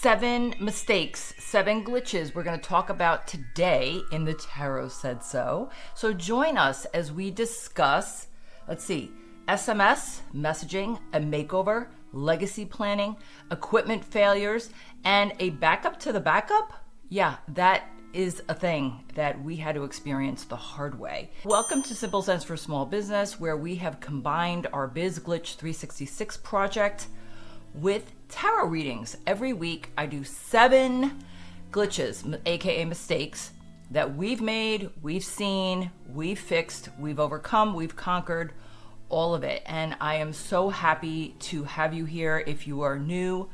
7 mistakes, 7 glitches we're going to talk about today in the Tarot Said So. So join us as we discuss, SMS, messaging, a makeover, legacy planning, equipment failures, and a backup to the backup. Yeah, that is a thing that we had to experience the hard way. Welcome to Simple Sense for Small Business, where we have combined our Biz Glitch 366 project with tarot readings. Every week I do 7 glitches, aka mistakes, that we've made, we've seen, we've fixed, we've overcome, we've conquered, all of it. And I am so happy to have you here. If you are new,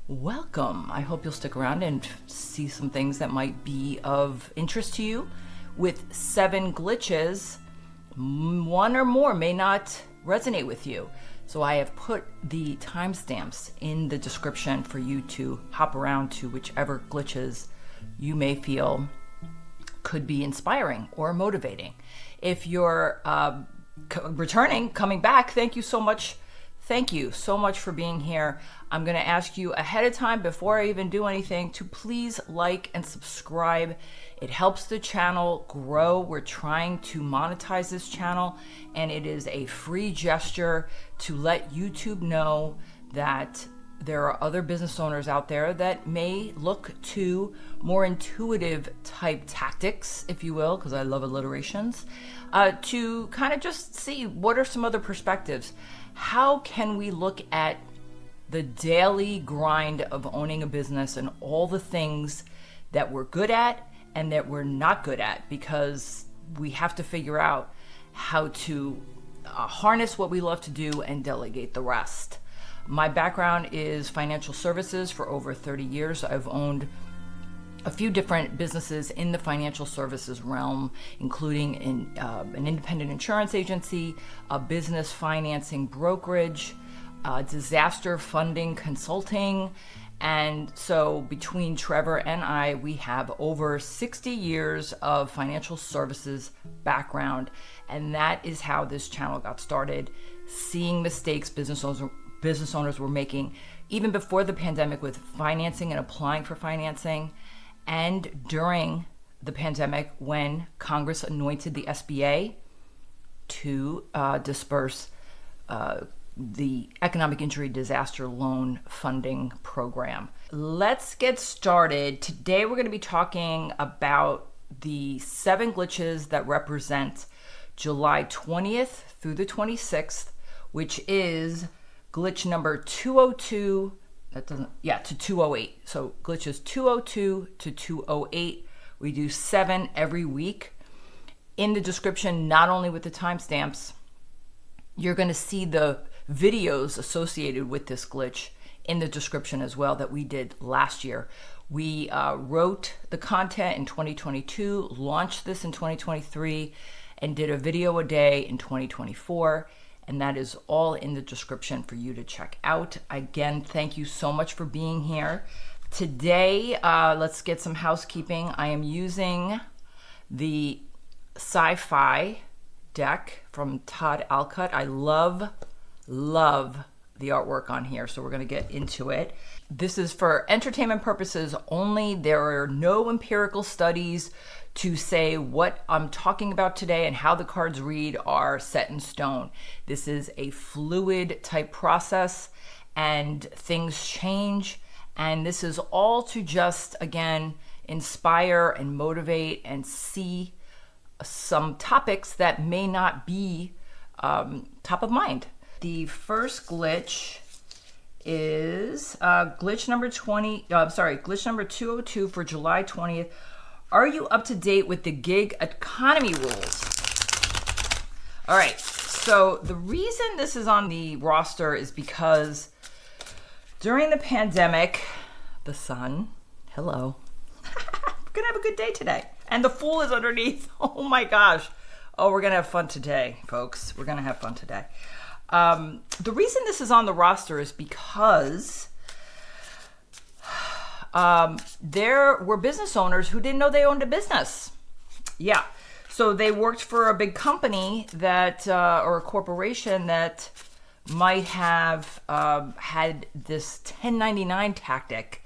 welcome. I hope you'll stick around and see some things that might be of interest to you. With 7 glitches, 1 or more may not resonate with you. So I have put the timestamps in the description for you to hop around to whichever glitches you may feel could be inspiring or motivating. If you're coming back, thank you so much. Thank you so much for being here. I'm going to ask you ahead of time, before I even do anything, to please like and subscribe. It helps the channel grow. We're trying to monetize this channel, and it is a free gesture to let YouTube know that there are other business owners out there that may look to more intuitive type tactics, if you will, because I love alliterations, to kind of just see what are some other perspectives. How can we look at the daily grind of owning a business and all the things that we're good at and that we're not good at, because we have to figure out how to harness what we love to do and delegate the rest. My background is financial services. For over 30 years, I've owned a few different businesses in the financial services realm, including an independent insurance agency, a business financing brokerage, disaster funding consulting. And so between Trevor and I, we have over 60 years of financial services background. And that is how this channel got started, seeing mistakes business owners were making even before the pandemic with financing and applying for financing, and during the pandemic when Congress anointed the SBA to disperse the Economic Injury Disaster Loan Funding Program. Let's get started. Today we're going to be talking about the 7 glitches that represent July 20th through the 26th, which is glitch number 202 to 208. So glitches 202 to 208. We do 7 every week. In the description, not only with the timestamps, you're going to see the videos associated with this glitch in the description as well that we did last year. We wrote the content in 2022, launched this in 2023, and did a video a day in 2024. And that is all in the description for you to check out. Again, thank you so much for being here. Today, let's get some housekeeping. I am using the Sci-Fi deck from Todd Alcutt. I love the artwork on here, so we're going to get into it. This is for entertainment purposes only. There are no empirical studies to say what I'm talking about today and how the cards read are set in stone. This is a fluid type process and things change. And this is all to just, again, inspire and motivate and see some topics that may not be top of mind. The first glitch is glitch number 202 for July 20th. Are you up to date with the gig economy rules? All right, so the reason this is on the roster is because during the pandemic, the sun, hello, we're gonna have a good day today. And the Fool is underneath. Oh my gosh. Oh, we're gonna have fun today, folks. We're gonna have fun today. The reason this is on the roster is because there were business owners who didn't know they owned a business. Yeah. So they worked for a big company that, or a corporation that might have had this 1099 tactic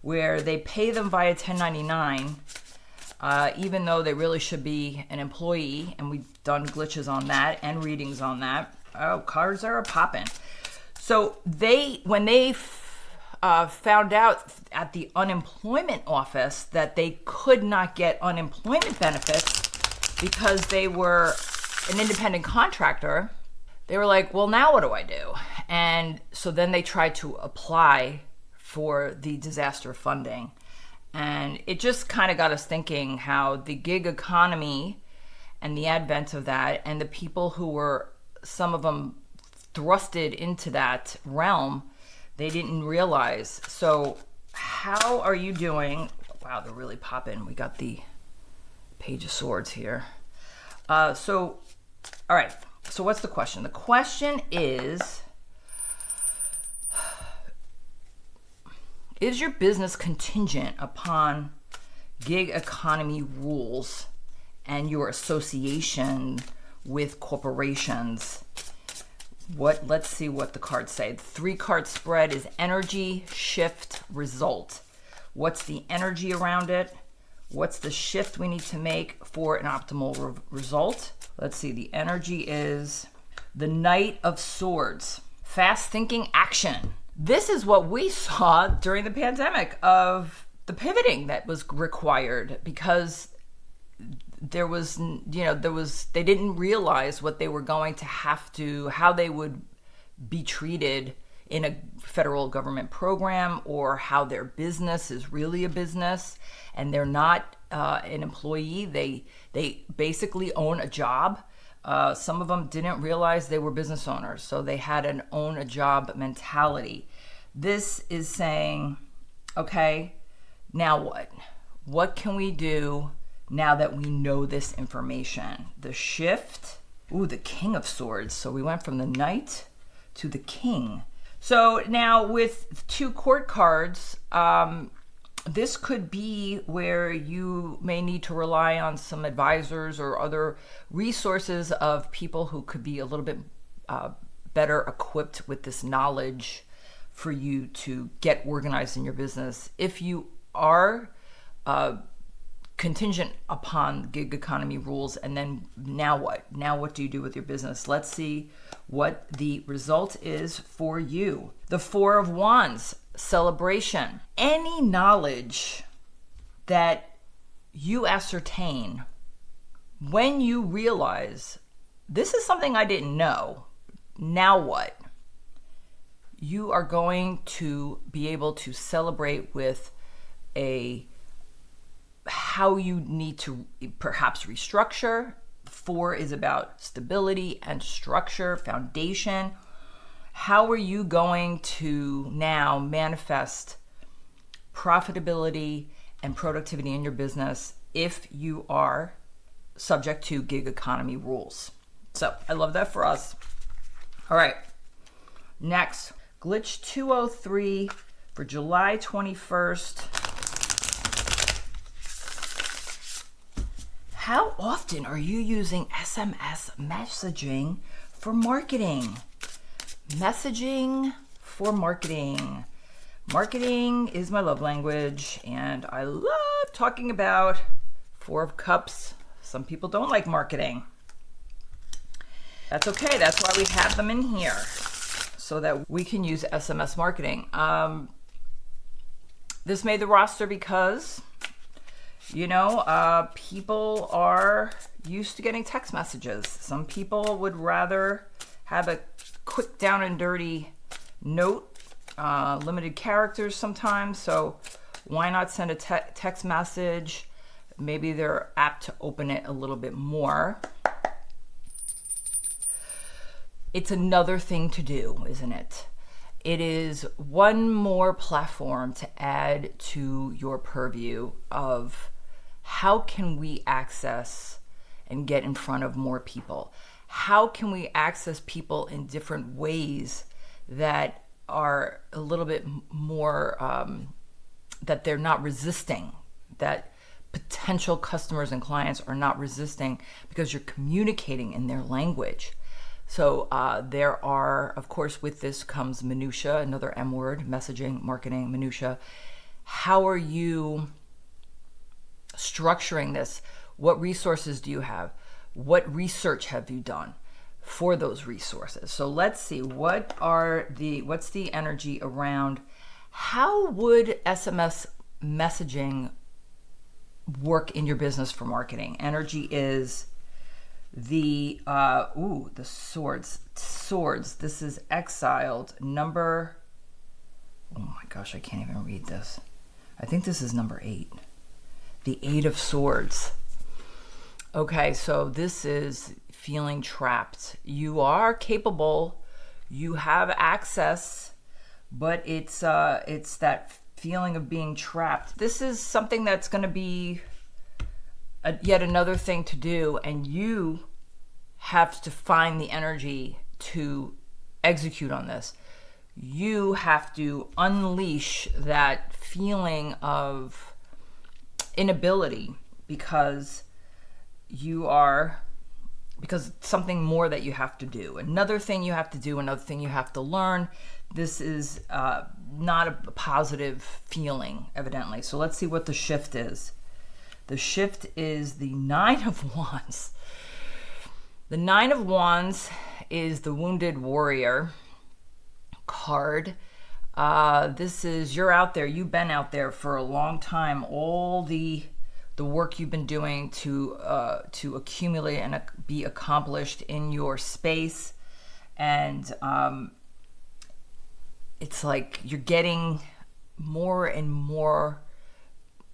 where they pay them via 1099, even though they really should be an employee. And we've done glitches on that and readings on that. Oh, cards are popping. So when they found out at the unemployment office that they could not get unemployment benefits because they were an independent contractor, they were like, well, now what do I do? And so then they tried to apply for the disaster funding. And it just kind of got us thinking how the gig economy and the advent of that, and the people who were, some of them thrusted into that realm, they didn't realize. So how are you doing? Wow, they're really popping. We got the Page of Swords here. All right. So what's the question? The question is your business contingent upon gig economy rules and your association with corporations? Let's see what the cards say. The 3-card spread is energy, shift, result. What's the energy around it? What's the shift we need to make for an optimal result? Let's see. The energy is the Knight of Swords. Fast thinking action. This is what we saw during the pandemic, of the pivoting that was required, because they didn't realize what they were going to have to, how they would be treated in a federal government program, or how their business is really a business and they're not an employee. They basically own a job. Some of them didn't realize they were business owners, so they had an own a job mentality. This is saying, okay, now what? What can we do now that we know this information? The shift, the King of Swords. So we went from the Knight to the King. So now with 2 court cards, this could be where you may need to rely on some advisors or other resources of people who could be a little bit better equipped with this knowledge for you to get organized in your business. If you are contingent upon gig economy rules, and then now what? Now what do you do with your business? Let's see what the result is for you. The 4 of Wands, celebration. Any knowledge that you ascertain when you realize this is something I didn't know, now what? You are going to be able to celebrate with how you need to perhaps restructure. 4 is about stability and structure, foundation. How are you going to now manifest profitability and productivity in your business if you are subject to gig economy rules? So I love that for us. All right, next, Glitch 203 for July 21st. How often are you using SMS messaging for marketing? Messaging for marketing. Marketing is my love language, and I love talking about 4 of Cups. Some people don't like marketing. That's okay. That's why we have them in here, so that we can use SMS marketing. This made the roster because people are used to getting text messages. Some people would rather have a quick down and dirty note, limited characters sometimes. So why not send a text message? Maybe they're apt to open it a little bit more. It's another thing to do, isn't it? It is one more platform to add to your purview of how can we access and get in front of more people? How can we access people in different ways that are a little bit more, that they're not resisting, that potential customers and clients are not resisting because you're communicating in their language. So there are, of course, with this comes minutia, another M word, messaging, marketing, minutia. How are you structuring this? What resources do you have? What research have you done for those resources? So let's see, what's the energy around how would SMS messaging work in your business for marketing? Energy is the swords. This is exiled number. Oh my gosh, I can't even read this. I think this is number 8. The 8 of Swords. Okay, so this is feeling trapped. You are capable, you have access, but it's that feeling of being trapped. This is something that's going to be yet another thing to do, and you have to find the energy to execute on this. You have to unleash that feeling of inability because it's something more that you have to do. Another thing you have to do, another thing you have to learn. This is not a positive feeling, evidently. So let's see what the shift is. The shift is the 9 of Wands. The 9 of Wands is the Wounded Warrior card. This is, you're out there, you've been out there for a long time. All the work you've been doing to accumulate and be accomplished in your space, and it's like you're getting more and more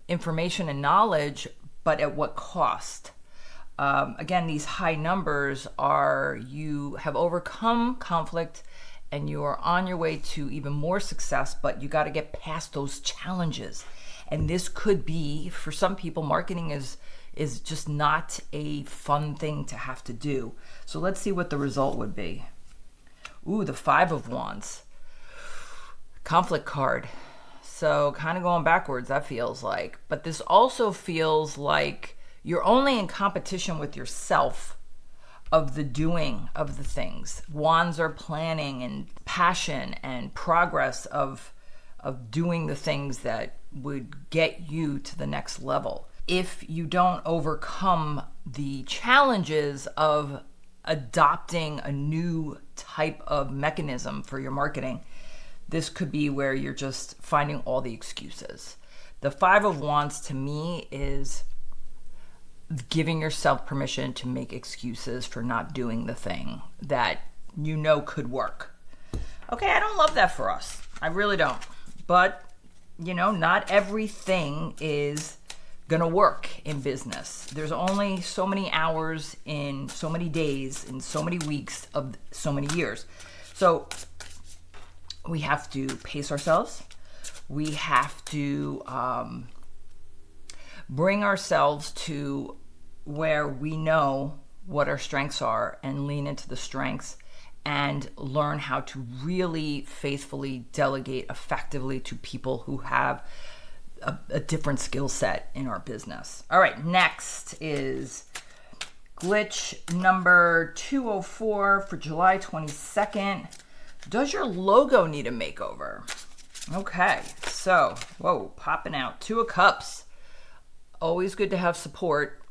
information and knowledge, but at what cost? Again, these high numbers are, you have overcome conflict and you are on your way to even more success, but you got to get past those challenges. And this could be, for some people, marketing is just not a fun thing to have to do. So let's see what the result would be. Ooh, the 5 of Wands. Conflict card. So kind of going backwards, that feels like. But this also feels like you're only in competition with yourself of the doing of the things. Wands are planning and passion and progress of doing the things that would get you to the next level. If you don't overcome the challenges of adopting a new type of mechanism for your marketing, this could be where you're just finding all the excuses. The 5 of Wands to me is giving yourself permission to make excuses for not doing the thing that you know could work. Okay, I don't love that for us. I really don't. But, not everything is going to work in business. There's only so many hours in so many days, in so many weeks of so many years. So we have to pace ourselves. We have to bring ourselves to where we know what our strengths are and lean into the strengths and learn how to really faithfully delegate effectively to people who have a different skill set in our business. All right, next is glitch number 204 for July 22nd. Does your logo need a makeover? Okay, so, popping out. 2 of Cups. Always good to have support,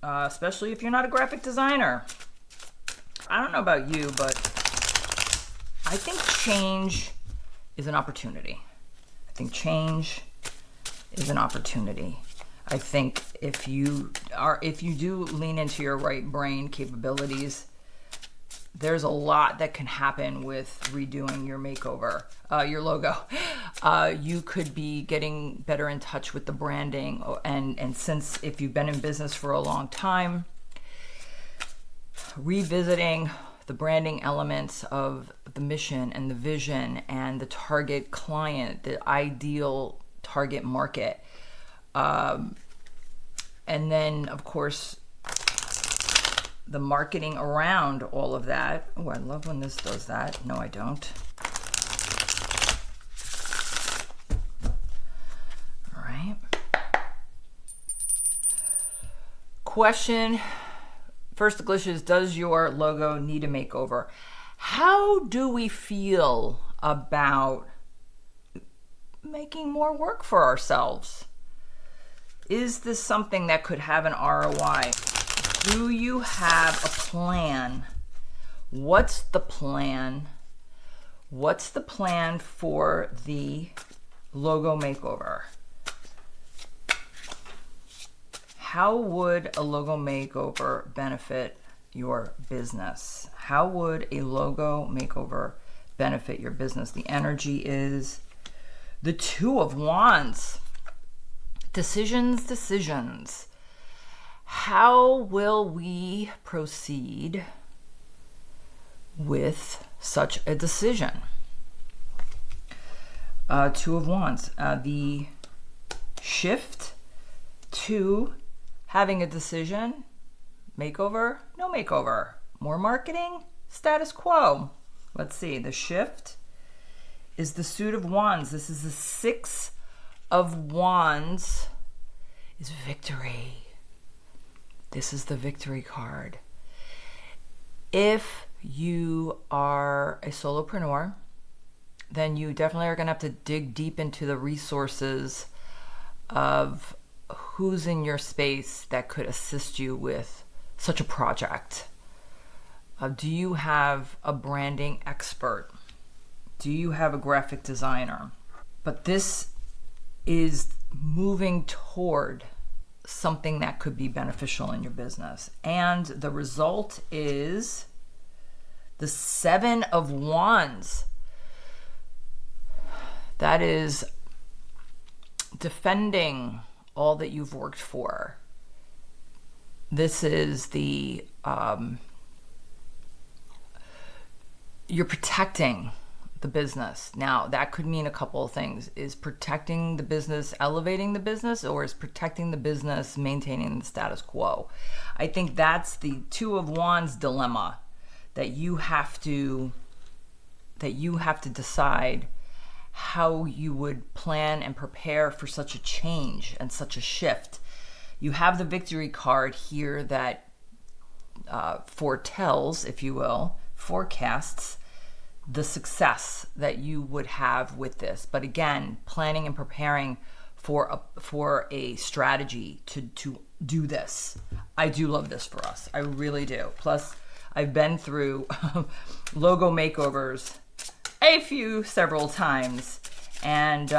especially if you're not a graphic designer. I don't know about you, but I think change is an opportunity. I think if you do lean into your right brain capabilities, there's a lot that can happen with redoing your makeover, your logo. You could be getting better in touch with the branding, and since if you've been in business for a long time, revisiting the branding elements of the mission and the vision and the target client, the ideal target market. And then, of course, the marketing around all of that. Oh, I love when this does that. No, I don't. All right. Question. First, the glitch is, does your logo need a makeover? How do we feel about making more work for ourselves? Is this something that could have an ROI? Do you have a plan? What's the plan? What's the plan for the logo makeover? How would a logo makeover benefit your business? How would a logo makeover benefit your business? The energy is the Two of Wands. Decisions. How will we proceed with such a decision? Two of Wands. The shift to having a decision. Makeover, no makeover. More marketing, status quo. Let's see. The shift is the Suit of Wands. This is the Six of Wands. Is victory. This is the victory card. If you are a solopreneur, then you definitely are going to have to dig deep into the resources of who's in your space that could assist you with such a project. Do you have a branding expert? Do you have a graphic designer? But this is moving toward something that could be beneficial in your business. And the result is the Seven of Wands. That is defending all that you've worked for. This is the, you're protecting the business. Now, that could mean a couple of things. Is protecting the business elevating the business, or is protecting the business maintaining the status quo? I think that's the Two of Wands dilemma that you have to decide how you would plan and prepare for such a change and such a shift. You have the victory card here that foretells, if you will, forecasts the success that you would have with this. But again, planning and preparing for a strategy to do this. I do love this for us. I really do. Plus, I've been through logo makeovers several times, and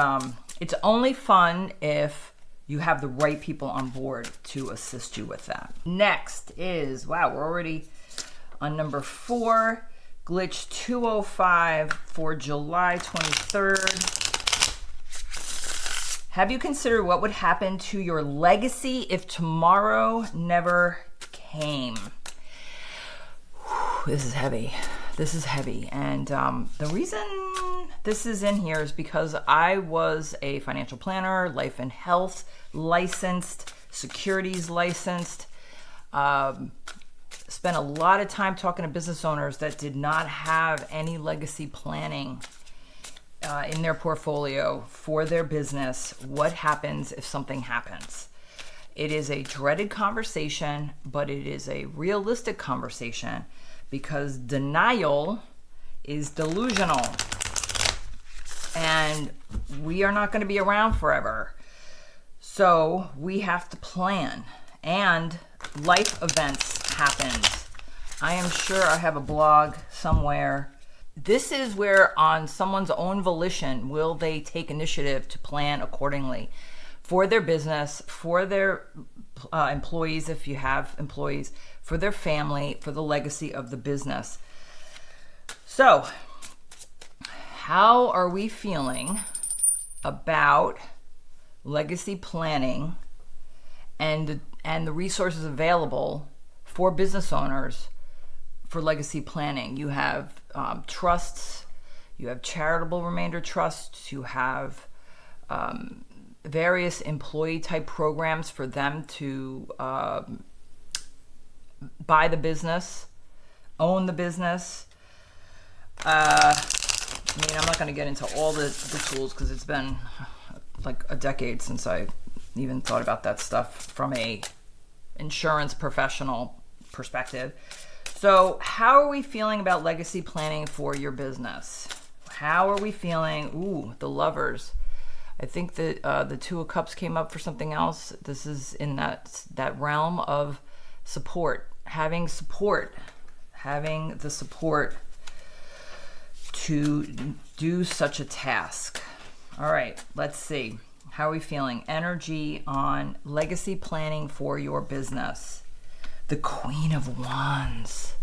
it's only fun if you have the right people on board to assist you with that. Next is, wow, we're already on number 4, Glitch 205 for July 23rd. Have you considered what would happen to your legacy if tomorrow never came? Whew, this is heavy. This is heavy. And the reason this is in here is because I was a financial planner, life and health licensed, securities licensed, spent a lot of time talking to business owners that did not have any legacy planning in their portfolio for their business. What happens if something happens? It is a dreaded conversation, but it is a realistic conversation, because denial is delusional, and we are not going to be around forever. So we have to plan, and life events happen. I am sure I have a blog somewhere. This is where, on someone's own volition, will they take initiative to plan accordingly for their business, for their employees, if you have employees, for their family, for the legacy of the business. So, how are we feeling about legacy planning and the resources available for business owners for legacy planning? You have trusts, you have charitable remainder trusts, you have various employee type programs for them to buy the business, own the business. I mean, I'm not going to get into all the tools, because it's been like a decade since I even thought about that stuff from a insurance professional perspective. So how are we feeling about legacy planning for your business? How are we feeling? Ooh, the Lovers. I think that the Two of Cups came up for something else. This is in that realm of support, having the support to do such a task. All right, let's see. How are we feeling? Energy on legacy planning for your business. The Queen of Wands.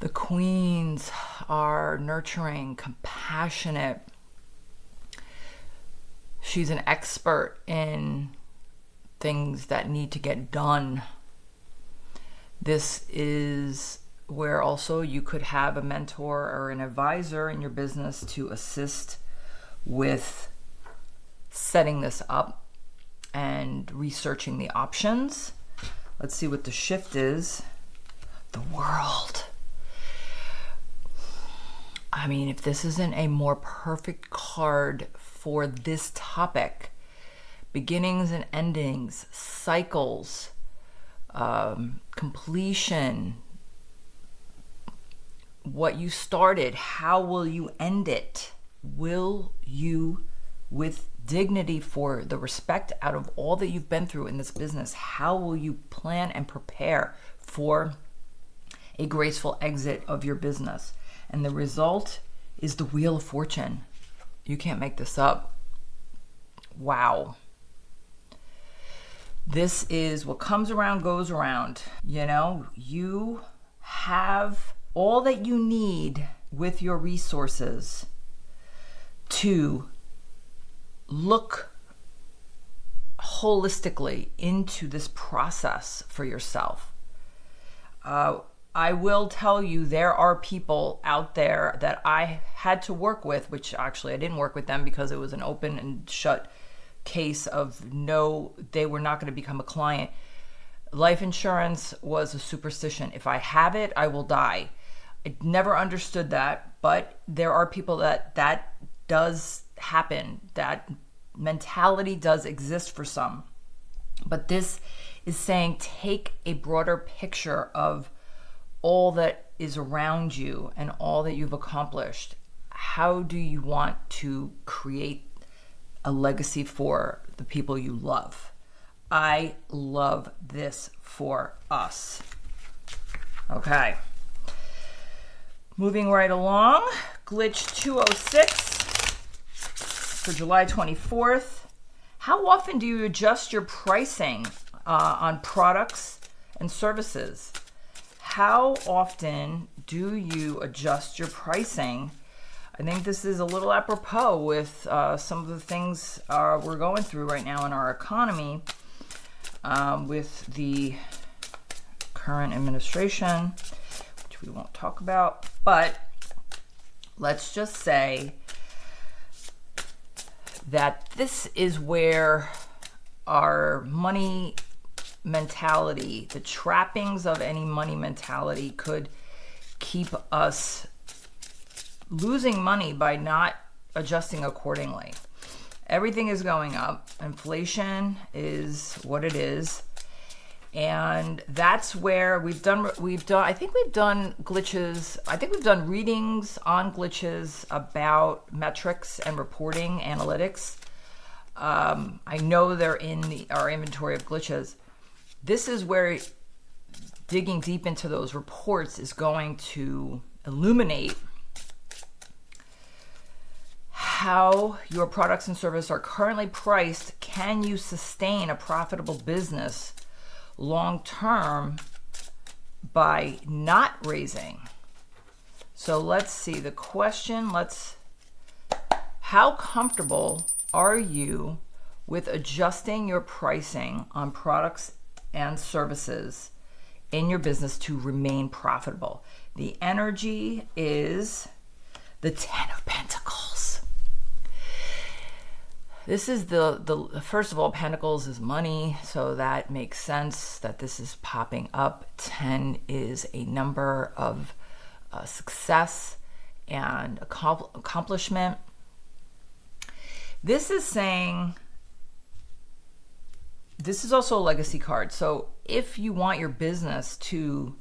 The queens are nurturing, compassionate. She's an expert in things that need to get done. This is where also you could have a mentor or an advisor in your business to assist with setting this up and researching the options. Let's see what the shift is. The World. I mean, if this isn't a more perfect card for this topic, beginnings and endings, cycles, completion, what you started, how will you end it? Will you, with dignity for the respect out of all that you've been through in this business, how will you plan and prepare for a graceful exit of your business? And the result is the Wheel of Fortune. You can't make this up. Wow. This is what comes around goes around. You know, you have all that you need with your resources to look holistically into this process for yourself. I will tell you, there are people out there that I had to work with, which actually I didn't work with them because it was an open and shut case of no, they were not going to become a client. Life insurance was a superstition. If I have it, I will die. I never understood that, but there are people that does happen. That mentality does exist for some. But this is saying take a broader picture of all that is around you and all that you've accomplished. How do you want to create a legacy for the people you love? I love this for us. Okay. Moving right along, Glitch 206 for July 24th. How often do you adjust your pricing on products and services? How often do you adjust your pricing? I think this is a little apropos with some of the things we're going through right now in our economy with the current administration, which we won't talk about. But let's just say that this is where our money mentality, the trappings of any money mentality, could keep us losing money by not adjusting accordingly. Everything is going up. Inflation is what it is. And that's where we've done, I think we've done glitches. I think we've done readings on glitches about metrics and reporting analytics. I know they're in our inventory of glitches. This is where digging deep into those reports is going to illuminate how your products and services are currently priced. Can you sustain a profitable business long term by not raising? So let's see the question. How comfortable are you with adjusting your pricing on products and services in your business to remain profitable? The energy is the Ten of Pentacles. This is the first of all, Pentacles is money, so that makes sense that this is popping up. 10 is a number of success and accomplishment. This is saying, this is also a legacy card. So if you want your business to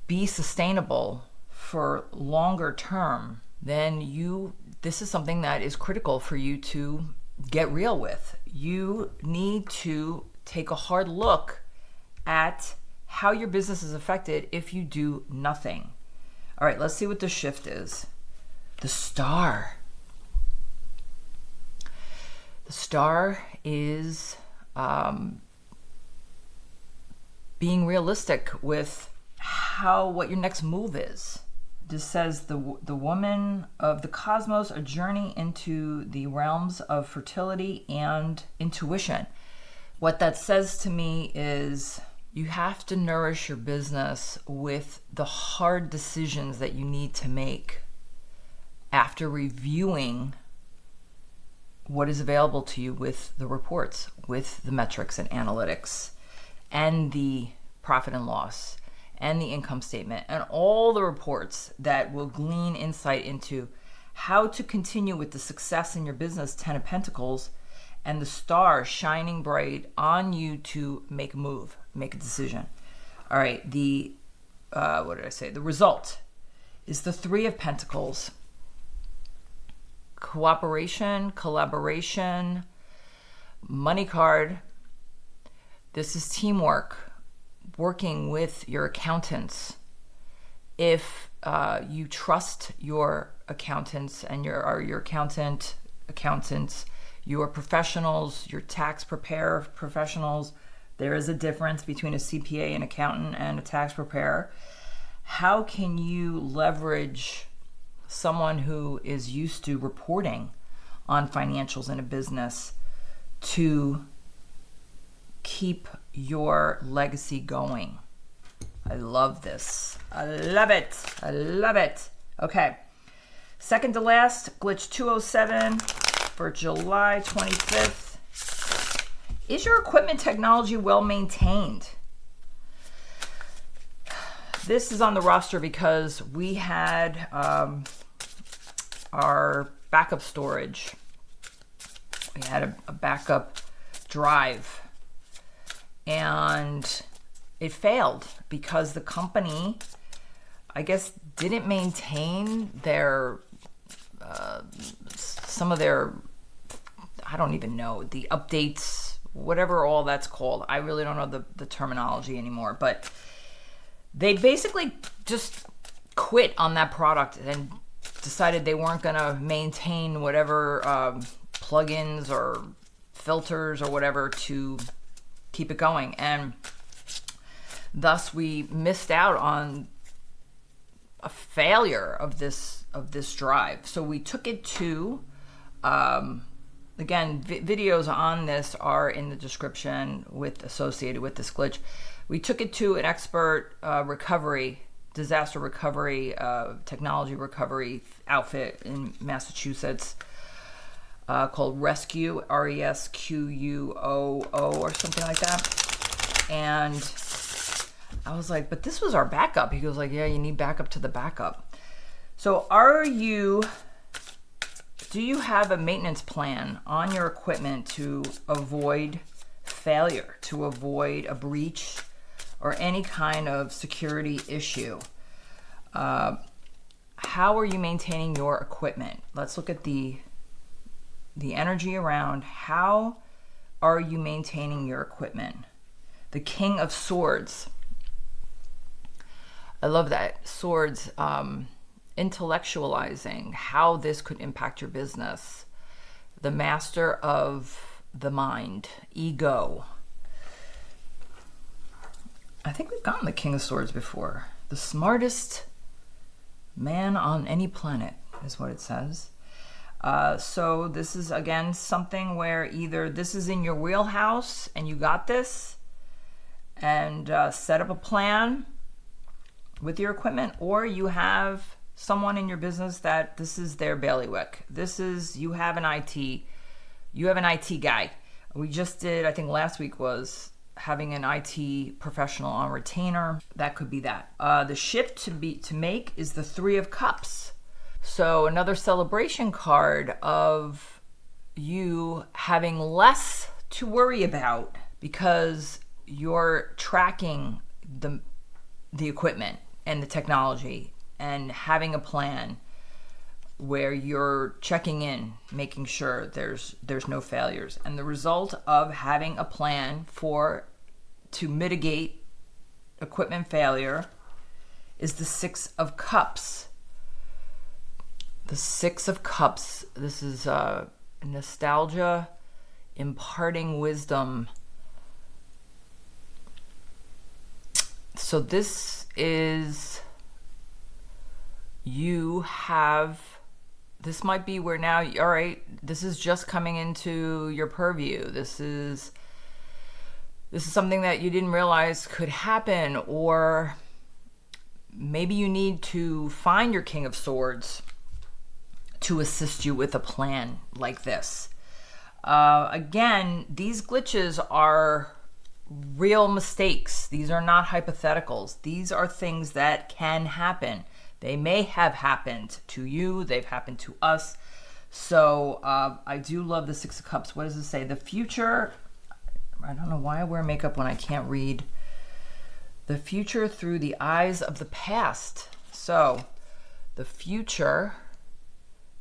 be sustainable for longer term, then this is something that is critical for you to get real with. You need to take a hard look at how your business is affected if you do nothing. All right, let's see what the shift is. The Star. The Star is being realistic with what your next move is. This says the woman of the cosmos, a journey into the realms of fertility and intuition. What that says to me is you have to nourish your business with the hard decisions that you need to make after reviewing what is available to you with the reports, with the metrics and analytics, and the profit and loss, and the income statement, and all the reports that will glean insight into how to continue with the success in your business, 10 of Pentacles, and the Star shining bright on you to make a move, make a decision. All right, what did I say? The result is the 3 of Pentacles. Cooperation, collaboration, money card. This is teamwork, working with your accountants. If you trust your accountants and your accountants, your professionals, your tax preparer professionals, there is a difference between a CPA, an accountant, and a tax preparer. How can you leverage someone who is used to reporting on financials in a business to keep your legacy going? I love this. I love it. I love it. Okay. Second to last, glitch 207 for July 25th. Is your equipment technology well maintained? This is on the roster because we had our backup storage. We had a backup drive, and it failed because the company, I guess, didn't maintain their some of their, I don't even know, the updates, whatever all that's called. I really don't know the terminology anymore, but they basically just quit on that product and decided they weren't going to maintain whatever plugins or filters or whatever to keep it going. And thus we missed out on a failure of this drive. So we took it to, again, videos on this are in the description associated with this glitch. We took it to an expert disaster recovery, technology recovery outfit in Massachusetts called Rescue, RESQUOO or something like that. And I was like, but this was our backup. He goes like, yeah, you need backup to the backup. So do you have a maintenance plan on your equipment to avoid failure, to avoid a breach or any kind of security issue? How are you maintaining your equipment? Let's look at the energy around. How are you maintaining your equipment? The King of Swords. I love that. Swords, intellectualizing how this could impact your business. The Master of the Mind, ego. I think we've gotten the King of Swords before. The smartest man on any planet is what it says. So this is, again, something where either this is in your wheelhouse and you got this and set up a plan with your equipment, or you have someone in your business that this is their bailiwick. You have an IT guy. We just did, I think last week was having an IT professional on retainer. That could be that. The shift to make is the 3 of Cups. So another celebration card of you having less to worry about because you're tracking the equipment and the technology and having a plan where you're checking in, making sure there's no failures. And the result of having a plan to mitigate equipment failure is the Six of Cups. The Six of Cups. This is nostalgia, imparting wisdom. So this is, this might be where now, all right, this is just coming into your purview. This is something that you didn't realize could happen, or maybe you need to find your King of Swords to assist you with a plan like this. Again, these glitches are real mistakes. These are not hypotheticals. These are things that can happen. They may have happened to you. They've happened to us. So I do love the Six of Cups. What does it say? The future. I don't know why I wear makeup when I can't read. The future through the eyes of the past. So the future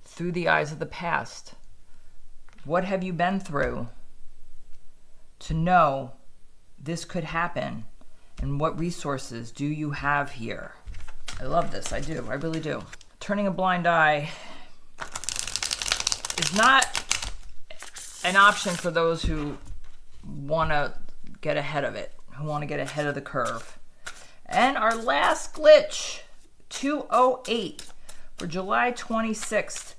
through the eyes of the past. What have you been through to know this could happen? And what resources do you have here? I love this. I do. I really do. Turning a blind eye is not an option for those who want to get ahead of it, who want to get ahead of the curve. And our last glitch, 208 for July 26th.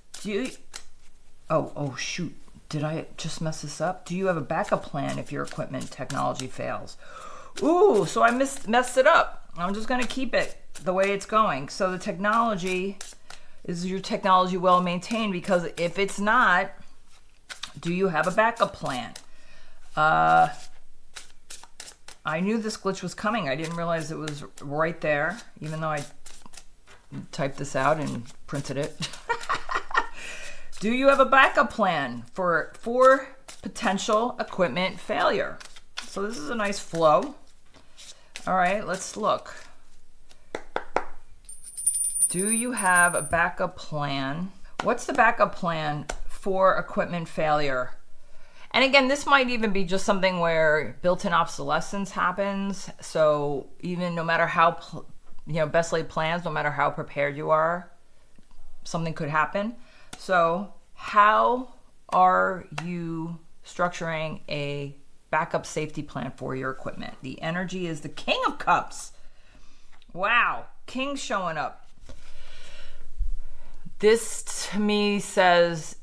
Oh shoot. Did I just mess this up? Do you have a backup plan if your equipment technology fails? Ooh, so I messed it up. I'm just going to keep it the way it's going. So the technology, is your technology well maintained? Because if it's not, do you have a backup plan? I knew this glitch was coming. I didn't realize it was right there, even though I typed this out and printed it. Do you have a backup plan for potential equipment failure? So this is a nice flow. All right, let's look. Do you have a backup plan? What's the backup plan for equipment failure? And again, this might even be just something where built-in obsolescence happens. So even no matter how, best laid plans, no matter how prepared you are, something could happen. So how are you structuring a backup safety plan for your equipment? The energy is the King of Cups. Wow, King showing up. This to me says,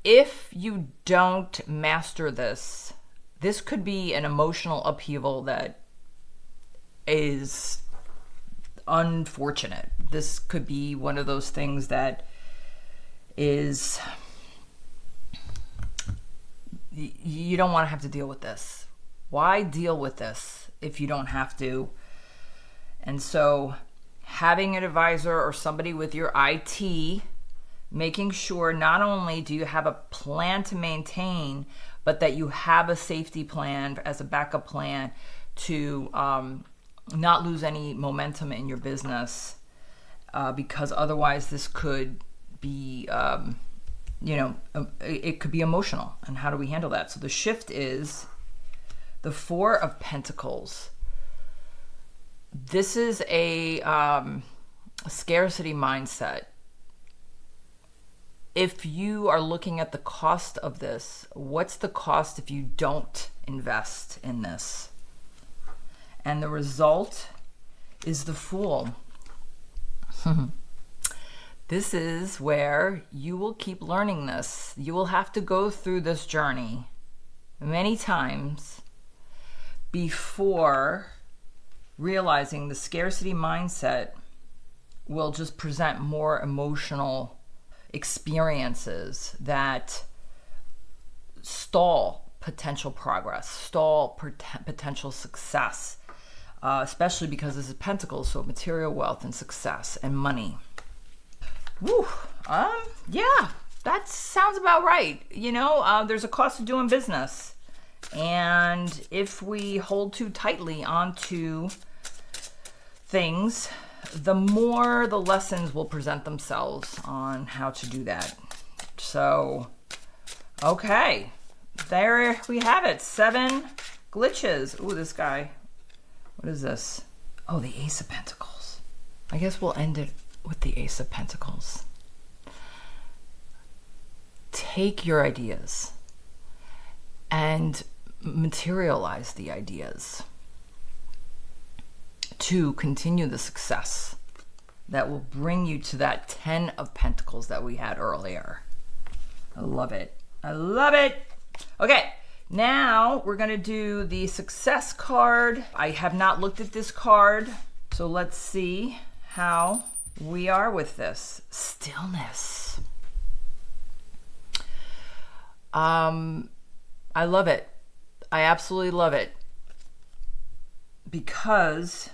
if you don't master this, this could be an emotional upheaval that is unfortunate. This could be one of those things that is, you don't want to have to deal with this. Why deal with this if you don't have to? And so having an advisor or somebody with your IT, making sure not only do you have a plan to maintain, but that you have a safety plan as a backup plan to not lose any momentum in your business, because otherwise this could be, it could be emotional. And how do we handle that? So the shift is the Four of Pentacles. This is a scarcity mindset. If you are looking at the cost of this, what's the cost if you don't invest in this? And the result is the Fool. This is where you will keep learning this. You will have to go through this journey many times before realizing the scarcity mindset will just present more emotional experiences that stall potential progress, stall potential success, especially because this is Pentacles, so material wealth and success and money. Woo, yeah, that sounds about right. There's a cost of doing business. And if we hold too tightly onto things, the more the lessons will present themselves on how to do that. So, okay, there we have it. 7 glitches. Ooh, this guy. What is this? Oh, the Ace of Pentacles. I guess we'll end it with the Ace of Pentacles. Take your ideas and materialize the ideas to continue the success that will bring you to that 10 of Pentacles that we had earlier. I love it. I love it. Okay, now we're going to do the success card. I have not looked at this card, so let's see how we are with this. Stillness. I love it. I absolutely love it, because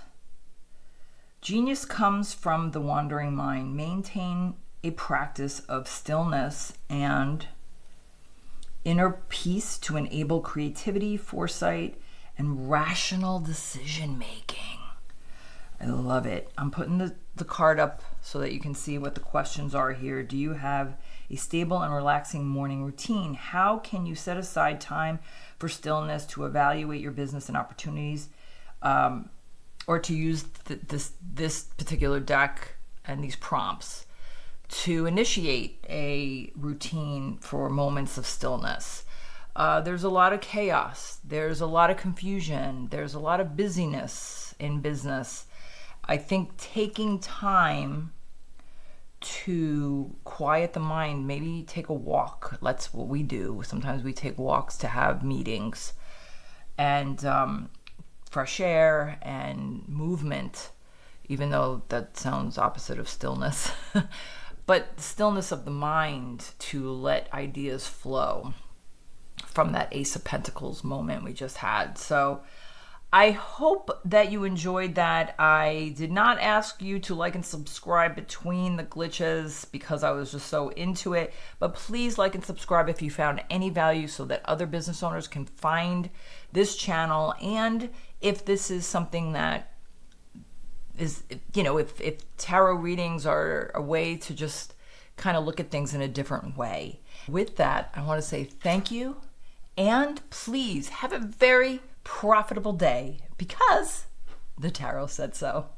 genius comes from the wandering mind. Maintain a practice of stillness and inner peace to enable creativity, foresight, and rational decision making. I love it. I'm putting the card up so that you can see what the questions are here. Do you have a stable and relaxing morning routine? How can you set aside time for stillness to evaluate your business and opportunities, or to use this particular deck and these prompts to initiate a routine for moments of stillness? There's a lot of chaos. There's a lot of confusion. There's a lot of busyness in business. I think taking time to quiet the mind, maybe take a walk. That's what we do. Sometimes we take walks to have meetings, and fresh air and movement, even though that sounds opposite of stillness. But stillness of the mind to let ideas flow from that Ace of Pentacles moment we just had. So I hope that you enjoyed that. I did not ask you to like and subscribe between the glitches because I was just so into it, but please like and subscribe if you found any value so that other business owners can find this channel. And if this is something that is, you know, if tarot readings are a way to just kind of look at things in a different way. With that, I want to say thank you, and please have a very profitable day, because the tarot said so.